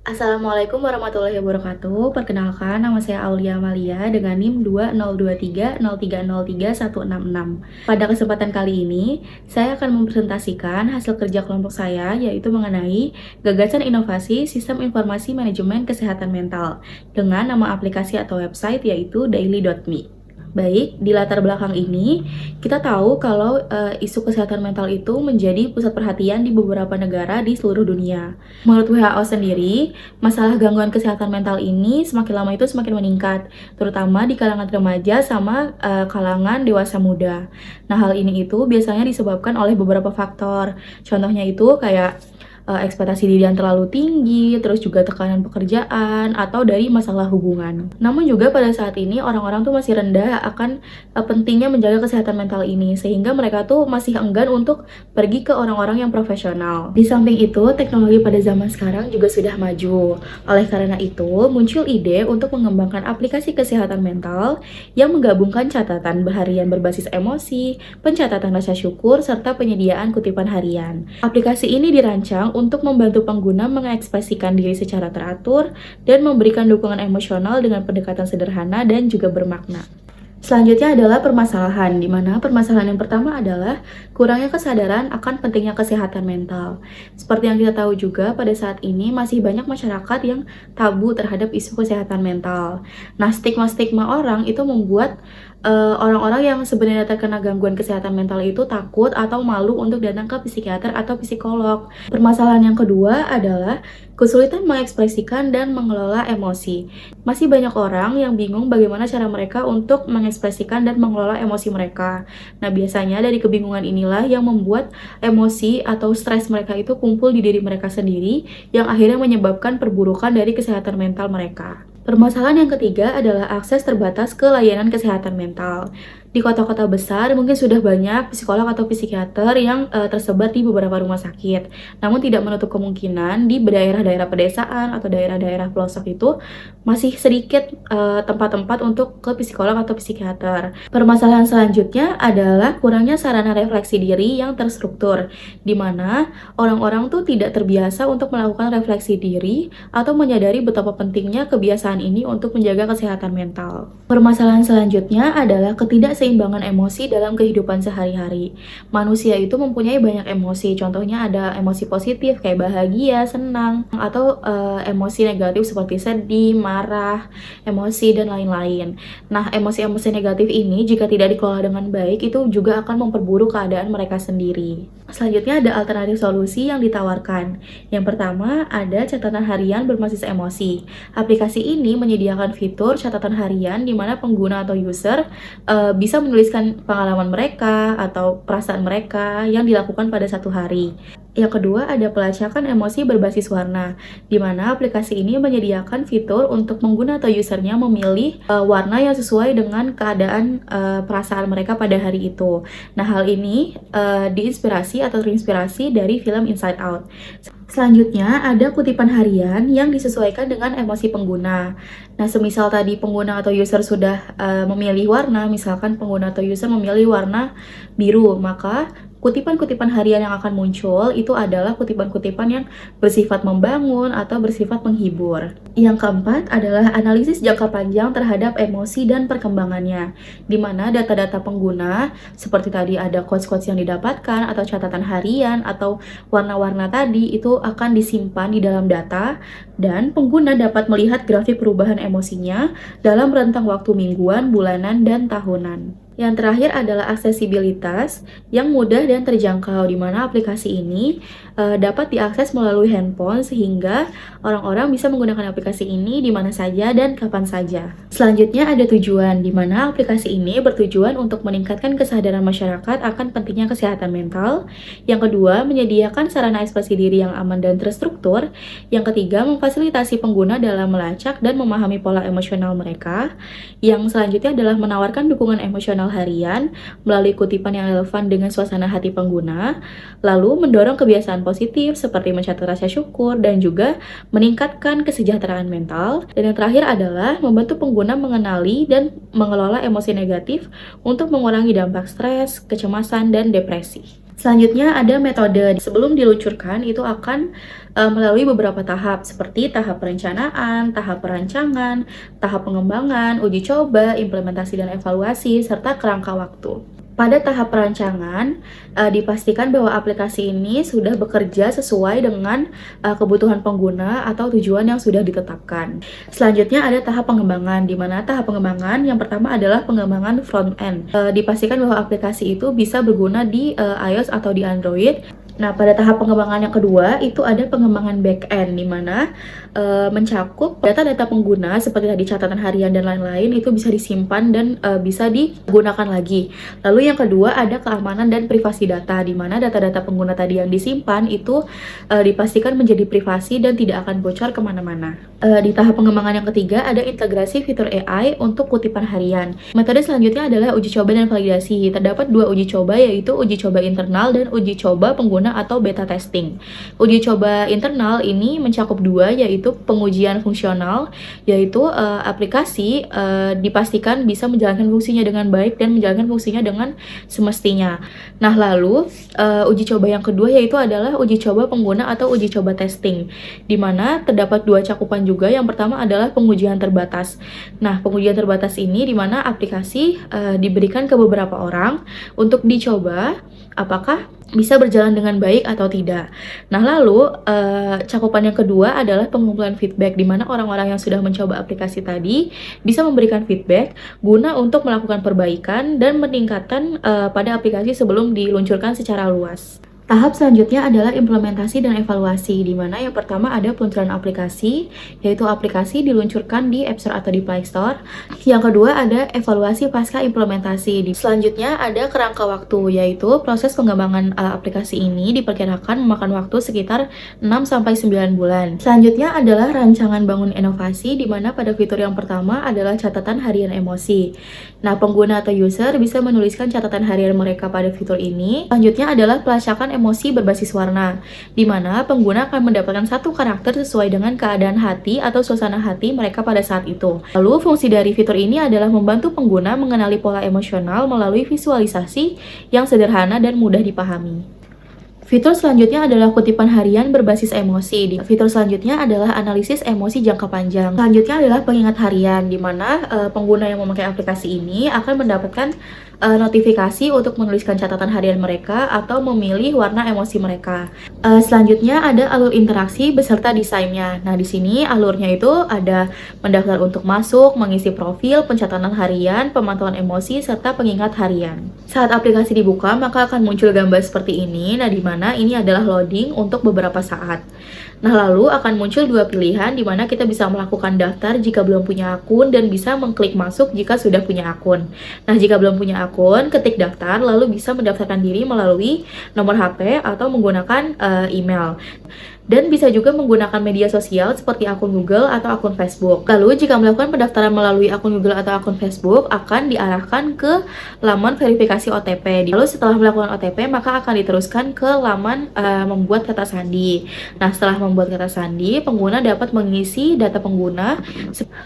Assalamualaikum warahmatullahi wabarakatuh. Perkenalkan, nama saya Aulia Amalia dengan NIM 202303031666. Pada kesempatan kali ini, saya akan mempresentasikan hasil kerja kelompok saya, yaitu mengenai gagasan inovasi sistem informasi manajemen kesehatan mental dengan nama aplikasi atau website yaitu daily.me. Baik, di latar belakang ini, kita tahu kalau isu kesehatan mental itu menjadi pusat perhatian di beberapa negara di seluruh dunia. Menurut WHO sendiri, masalah gangguan kesehatan mental ini semakin lama itu semakin meningkat, terutama di kalangan remaja sama kalangan dewasa muda. Nah, hal ini itu biasanya disebabkan oleh beberapa faktor. Contohnya itu kayak ekspektasi diri yang terlalu tinggi, terus juga tekanan pekerjaan, atau dari masalah hubungan. Namun juga pada saat ini orang-orang tuh masih rendah akan pentingnya menjaga kesehatan mental ini, sehingga mereka tuh masih enggan untuk pergi ke orang-orang yang profesional. Di samping itu, teknologi pada zaman sekarang juga sudah maju. Oleh karena itu, muncul ide untuk mengembangkan aplikasi kesehatan mental yang menggabungkan catatan harian berbasis emosi, pencatatan rasa syukur, serta penyediaan kutipan harian. Aplikasi ini dirancang untuk membantu pengguna mengekspresikan diri secara teratur dan memberikan dukungan emosional dengan pendekatan sederhana dan juga bermakna. Selanjutnya adalah permasalahan, di mana permasalahan yang pertama adalah kurangnya kesadaran akan pentingnya kesehatan mental. Seperti yang kita tahu juga, pada saat ini masih banyak masyarakat yang tabu terhadap isu kesehatan mental. Nah, stigma-stigma orang itu membuat orang-orang yang sebenarnya terkena gangguan kesehatan mental itu takut atau malu untuk datang ke psikiater atau psikolog. Permasalahan yang kedua adalah kesulitan mengekspresikan dan mengelola emosi. Masih banyak orang yang bingung bagaimana cara mereka untuk mengekspresikan dan mengelola emosi mereka. Nah, biasanya dari kebingungan inilah yang membuat emosi atau stres mereka itu kumpul di diri mereka sendiri, yang akhirnya menyebabkan perburukan dari kesehatan mental mereka. Permasalahan yang ketiga adalah akses terbatas ke layanan kesehatan mental. Di kota-kota besar mungkin sudah banyak psikolog atau psikiater yang tersebar di beberapa rumah sakit. Namun tidak menutup kemungkinan di daerah-daerah pedesaan atau daerah-daerah pelosok itu masih sedikit tempat-tempat untuk ke psikolog atau psikiater. Permasalahan selanjutnya adalah kurangnya sarana refleksi diri yang terstruktur, di mana orang-orang tuh tidak terbiasa untuk melakukan refleksi diri atau menyadari betapa pentingnya kebiasaan ini untuk menjaga kesehatan mental. Permasalahan selanjutnya adalah ketidakseimbangan emosi dalam kehidupan sehari-hari. Manusia itu mempunyai banyak emosi, contohnya ada emosi positif kayak bahagia, senang, atau emosi negatif seperti sedih, marah, emosi, dan lain-lain. Nah, emosi-emosi negatif ini jika tidak dikelola dengan baik itu juga akan memperburuk keadaan mereka sendiri. Selanjutnya ada alternatif solusi yang ditawarkan. Yang pertama ada catatan harian berbasis emosi. Aplikasi ini menyediakan fitur catatan harian di mana pengguna atau user bisa menuliskan pengalaman mereka atau perasaan mereka yang dilakukan pada satu hari. Yang kedua ada pelacakan emosi berbasis warna, di mana aplikasi ini menyediakan fitur untuk pengguna atau usernya memilih warna yang sesuai dengan keadaan perasaan mereka pada hari itu. Nah, hal ini diinspirasi atau terinspirasi dari film Inside Out. Selanjutnya ada kutipan harian yang disesuaikan dengan emosi pengguna. Nah, semisal tadi pengguna atau user sudah memilih warna, misalkan pengguna atau user memilih warna biru, maka kutipan-kutipan harian yang akan muncul itu adalah kutipan-kutipan yang bersifat membangun atau bersifat menghibur. Yang keempat adalah analisis jangka panjang terhadap emosi dan perkembangannya, di mana data-data pengguna seperti tadi ada quotes-quotes yang didapatkan atau catatan harian atau warna-warna tadi itu akan disimpan di dalam data, dan pengguna dapat melihat grafik perubahan emosinya dalam rentang waktu mingguan, bulanan, dan tahunan. Yang terakhir adalah aksesibilitas yang mudah dan terjangkau, di mana aplikasi ini dapat diakses melalui handphone sehingga orang-orang bisa menggunakan aplikasi ini di mana saja dan kapan saja. Selanjutnya ada tujuan, di mana aplikasi ini bertujuan untuk meningkatkan kesadaran masyarakat akan pentingnya kesehatan mental. Yang kedua, menyediakan sarana ekspresi diri yang aman dan terstruktur. Yang ketiga, memfasilitasi pengguna dalam melacak dan memahami pola emosional mereka. Yang selanjutnya adalah menawarkan dukungan emosional harian melalui kutipan yang relevan dengan suasana hati pengguna, lalu mendorong kebiasaan positif seperti mencatat rasa syukur dan juga meningkatkan kesejahteraan mental. Dan yang terakhir adalah membantu pengguna mengenali dan mengelola emosi negatif untuk mengurangi dampak stres, kecemasan, dan depresi. Selanjutnya ada metode. Sebelum diluncurkan itu akan melalui beberapa tahap seperti tahap perencanaan, tahap perancangan, tahap pengembangan, uji coba, implementasi dan evaluasi, serta kerangka waktu. Pada tahap perancangan, dipastikan bahwa aplikasi ini sudah bekerja sesuai dengan kebutuhan pengguna atau tujuan yang sudah ditetapkan. Selanjutnya ada tahap pengembangan, di mana tahap pengembangan yang pertama adalah pengembangan front-end. Dipastikan bahwa aplikasi itu bisa berguna di iOS atau di Android. Nah, pada tahap pengembangan yang kedua itu ada pengembangan back-end, di mana mencakup data-data pengguna seperti tadi catatan harian dan lain-lain itu bisa disimpan dan bisa digunakan lagi. Lalu yang kedua ada keamanan dan privasi data, di mana data-data pengguna tadi yang disimpan itu dipastikan menjadi privasi dan tidak akan bocor kemana-mana. Di tahap pengembangan yang ketiga ada integrasi fitur AI untuk kutipan harian. Metode selanjutnya adalah uji coba dan validasi. Terdapat dua uji coba, yaitu uji coba internal dan uji coba pengguna atau beta testing. Uji coba internal ini mencakup dua, yaitu pengujian fungsional, yaitu aplikasi dipastikan bisa menjalankan fungsinya dengan baik dan menjalankan fungsinya dengan semestinya. Nah, lalu uji coba yang kedua yaitu adalah uji coba pengguna atau uji coba testing, di mana terdapat dua cakupan juga. Yang pertama adalah pengujian terbatas. Nah, pengujian terbatas ini di mana aplikasi diberikan ke beberapa orang untuk dicoba apakah bisa berjalan dengan baik atau tidak. Nah, lalu cakupan yang kedua adalah pengumpulan feedback, di mana orang-orang yang sudah mencoba aplikasi tadi bisa memberikan feedback guna untuk melakukan perbaikan dan meningkatkan pada aplikasi sebelum diluncurkan secara luas. Tahap selanjutnya adalah implementasi dan evaluasi, di mana yang pertama ada peluncuran aplikasi, yaitu aplikasi diluncurkan di App Store atau di Play Store. Yang kedua ada evaluasi pasca implementasi. Selanjutnya ada kerangka waktu, yaitu proses pengembangan aplikasi ini diperkirakan memakan waktu sekitar 6-9 bulan. Selanjutnya adalah rancangan bangun inovasi, di mana pada fitur yang pertama adalah catatan harian emosi. Nah, pengguna atau user bisa menuliskan catatan harian mereka pada fitur ini. Selanjutnya adalah pelacakan emosi berbasis warna, di mana pengguna akan mendapatkan satu karakter sesuai dengan keadaan hati atau suasana hati mereka pada saat itu. Lalu, fungsi dari fitur ini adalah membantu pengguna mengenali pola emosional melalui visualisasi yang sederhana dan mudah dipahami. Fitur selanjutnya adalah kutipan harian berbasis emosi. Fitur selanjutnya adalah analisis emosi jangka panjang. Selanjutnya adalah pengingat harian, di mana pengguna yang memakai aplikasi ini akan mendapatkan notifikasi untuk menuliskan catatan harian mereka atau memilih warna emosi mereka. Selanjutnya ada alur interaksi beserta desainnya. Nah, di sini alurnya itu ada mendaftar untuk masuk, mengisi profil, pencatatan harian, pemantauan emosi, serta pengingat harian. Saat aplikasi dibuka, maka akan muncul gambar seperti ini. Nah, di mana ini adalah loading untuk beberapa saat. Nah, lalu akan muncul dua pilihan, di mana kita bisa melakukan daftar jika belum punya akun dan bisa mengklik masuk jika sudah punya akun. Nah, jika belum punya akun, ketik daftar, lalu bisa mendaftarkan diri melalui nomor HP atau menggunakan email. Dan bisa juga menggunakan media sosial seperti akun Google atau akun Facebook. Lalu, jika melakukan pendaftaran melalui akun Google atau akun Facebook, akan diarahkan ke laman verifikasi OTP. Lalu, setelah melakukan OTP, maka akan diteruskan ke laman membuat kata sandi. Nah, setelah membuat kata sandi, pengguna dapat mengisi data pengguna.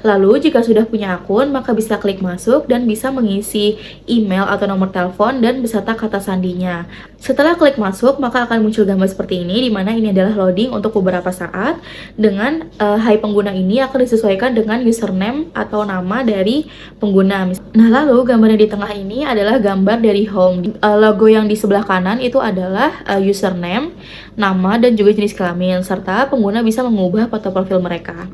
Lalu, jika sudah punya akun, maka bisa klik masuk dan bisa mengisi email atau nomor telepon dan beserta kata sandinya. Setelah klik masuk, maka akan muncul gambar seperti ini, di mana ini adalah loading untuk beberapa saat. Dengan hai pengguna ini akan disesuaikan dengan username atau nama dari pengguna. Nah, lalu gambar yang di tengah ini adalah gambar dari home. Logo yang di sebelah kanan itu adalah username, nama, dan juga jenis kelamin, serta pengguna bisa mengubah foto profil mereka.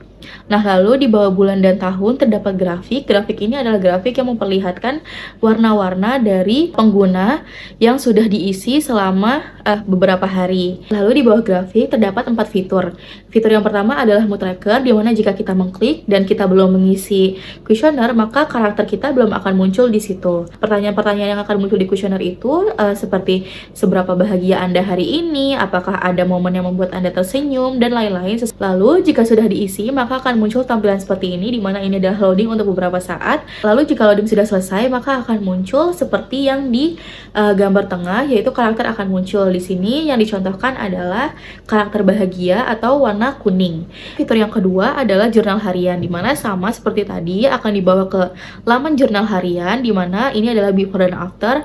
Nah, lalu di bawah bulan dan tahun terdapat grafik. Grafik ini adalah grafik yang memperlihatkan warna-warna dari pengguna yang sudah diisi selama beberapa hari. Lalu di bawah grafik terdapat 4 fitur. Fitur yang pertama adalah mood tracker, di mana jika kita mengklik dan kita belum mengisi kuesioner, maka karakter kita belum akan muncul di situ. Pertanyaan-pertanyaan yang akan muncul di kuesioner itu seperti seberapa bahagia Anda hari ini, apakah apakah ada momen yang membuat Anda tersenyum, dan lain-lain. Lalu, jika sudah diisi, maka akan muncul tampilan seperti ini, di mana ini adalah loading untuk beberapa saat. Lalu, jika loading sudah selesai, maka akan muncul seperti yang di gambar tengah, yaitu karakter akan muncul. Di sini yang dicontohkan adalah karakter bahagia atau warna kuning. Fitur yang kedua adalah jurnal harian, di mana sama seperti tadi akan dibawa ke laman jurnal harian, di mana ini adalah before dan after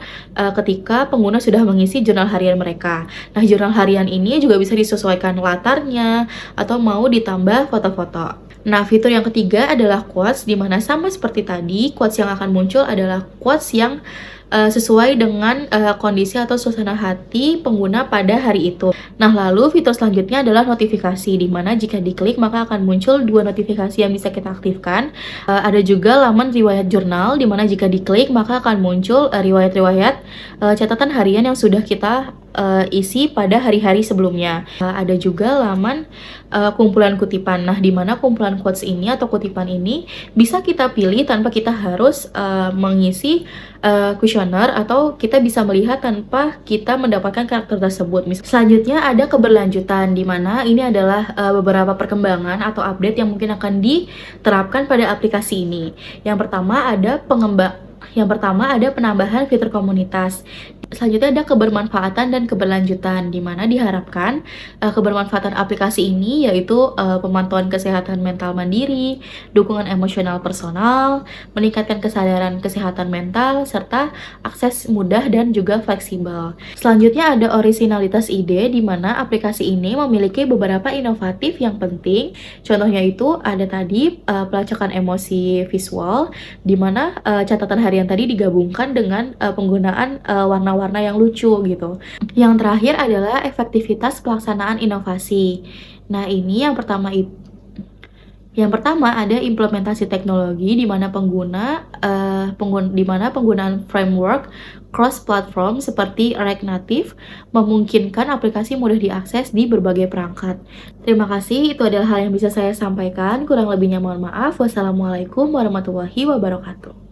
ketika pengguna sudah mengisi jurnal harian mereka. Nah, jurnal harian ini juga bisa disesuaikan latarnya atau mau ditambah foto-foto. Nah, fitur yang ketiga adalah quotes, di mana sama seperti tadi, quotes yang akan muncul adalah quotes yang sesuai dengan kondisi atau suasana hati pengguna pada hari itu. Nah, lalu fitur selanjutnya adalah notifikasi, di mana jika diklik maka akan muncul 2 notifikasi yang bisa kita aktifkan. Ada juga laman riwayat jurnal, di mana jika diklik maka akan muncul riwayat-riwayat catatan harian yang sudah kita isi pada hari-hari sebelumnya. Ada juga laman kumpulan kutipan. Nah, di mana kumpulan quotes ini atau kutipan ini bisa kita pilih tanpa kita harus mengisi kuesioner, atau kita bisa melihat tanpa kita mendapatkan karakter tersebut. Selanjutnya ada keberlanjutan, di mana ini adalah beberapa perkembangan atau update yang mungkin akan diterapkan pada aplikasi ini. Yang pertama ada penambahan fitur komunitas. Selanjutnya ada kebermanfaatan dan keberlanjutan, di mana diharapkan kebermanfaatan aplikasi ini yaitu pemantauan kesehatan mental mandiri, dukungan emosional personal, meningkatkan kesadaran kesehatan mental, serta akses mudah dan juga fleksibel. Selanjutnya ada orisinalitas ide, di mana aplikasi ini memiliki beberapa inovatif yang penting. Contohnya itu ada tadi pelacakan emosi visual, di mana catatan harian tadi digabungkan dengan penggunaan warna-warna yang lucu gitu. Yang terakhir adalah efektivitas pelaksanaan inovasi. Nah, ini yang pertama ada implementasi teknologi, di mana penggunaan framework cross-platform seperti React Native memungkinkan aplikasi mudah diakses di berbagai perangkat. Terima kasih, itu adalah hal yang bisa saya sampaikan. Kurang lebihnya mohon maaf. Wassalamualaikum warahmatullahi wabarakatuh.